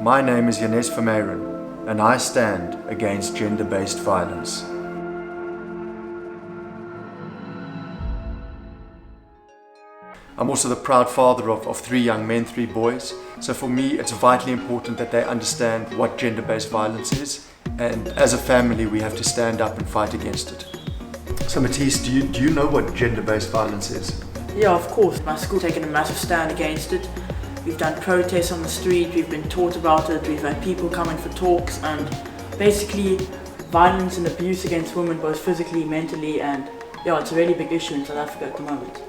My name is Janez Vermeiren, and I stand against gender-based violence. I'm also the proud father of 3 young men, 3 boys. So for me, it's vitally important that they understand what gender-based violence is. And as a family, we have to stand up and fight against it. So Mattise, do you know what gender-based violence is? Yeah, of course. My school's taken a massive stand against it. We've done protests on the street, we've been taught about it, we've had people coming for talks, and basically violence and abuse against women, both physically, mentally, and yeah, it's a really big issue in South Africa at the moment.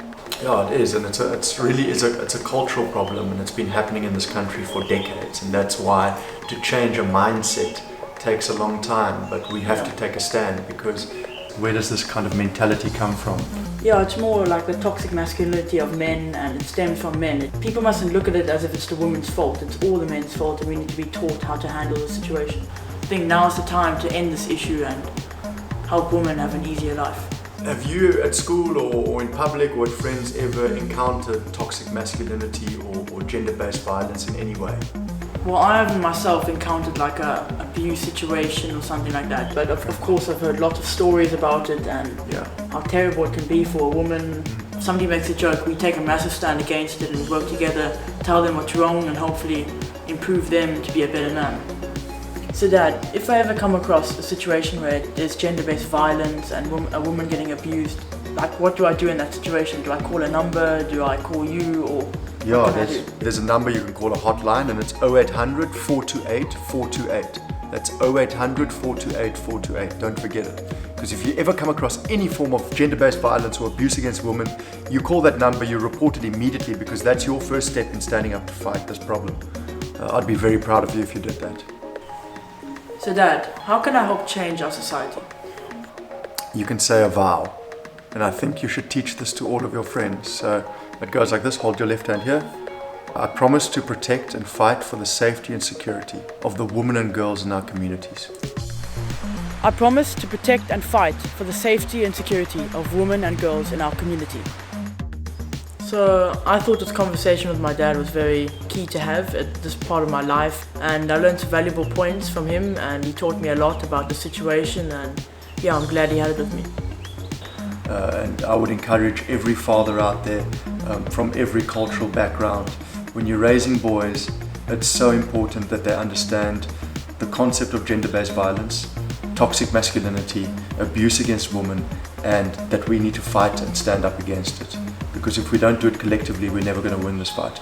Yeah, it is, and it's a cultural problem, and it's been happening in this country for decades, and that's why to change a mindset takes a long time, but we have to take a stand, because where does this kind of mentality come from? Yeah, it's more like the toxic masculinity of men, and it stems from men. People mustn't look at it as if it's the woman's fault. It's all the men's fault, and we need to be taught how to handle the situation. I think now's the time to end this issue and help women have an easier life. Have you at school or in public or with friends ever encountered toxic masculinity or gender-based violence in any way? Well, I haven't myself encountered like a abuse situation or something like that, but of course I've heard lots of stories about it and how terrible it can be for a woman. Somebody makes a joke, we take a massive stand against it and work together, tell them what's wrong and hopefully improve them to be a better man. So Dad, if I ever come across a situation where there's gender-based violence and a woman getting abused, like what do I do in that situation? Do I call a number? Do I call you? Or yeah, there's a number you can call, a hotline, and it's 0800 428 428. That's 0800 428 428. Don't forget it. Because if you ever come across any form of gender-based violence or abuse against women, you call that number, you report it immediately, because that's your first step in standing up to fight this problem. I'd be very proud of you if you did that. So Dad, how can I help change our society? You can say a vow, and I think you should teach this to all of your friends. So it goes like this: hold your left hand here. I promise to protect and fight for the safety and security of the women and girls in our communities. I promise to protect and fight for the safety and security of women and girls in our community. So I thought this conversation with my dad was very key to have at this part of my life, and I learned some valuable points from him, and he taught me a lot about the situation, and yeah, I'm glad he had it with me. And I would encourage every father out there from every cultural background, when you're raising boys, it's so important that they understand the concept of gender-based violence, toxic masculinity, abuse against women, and that we need to fight and stand up against it. Because if we don't do it collectively, we're never going to win this fight.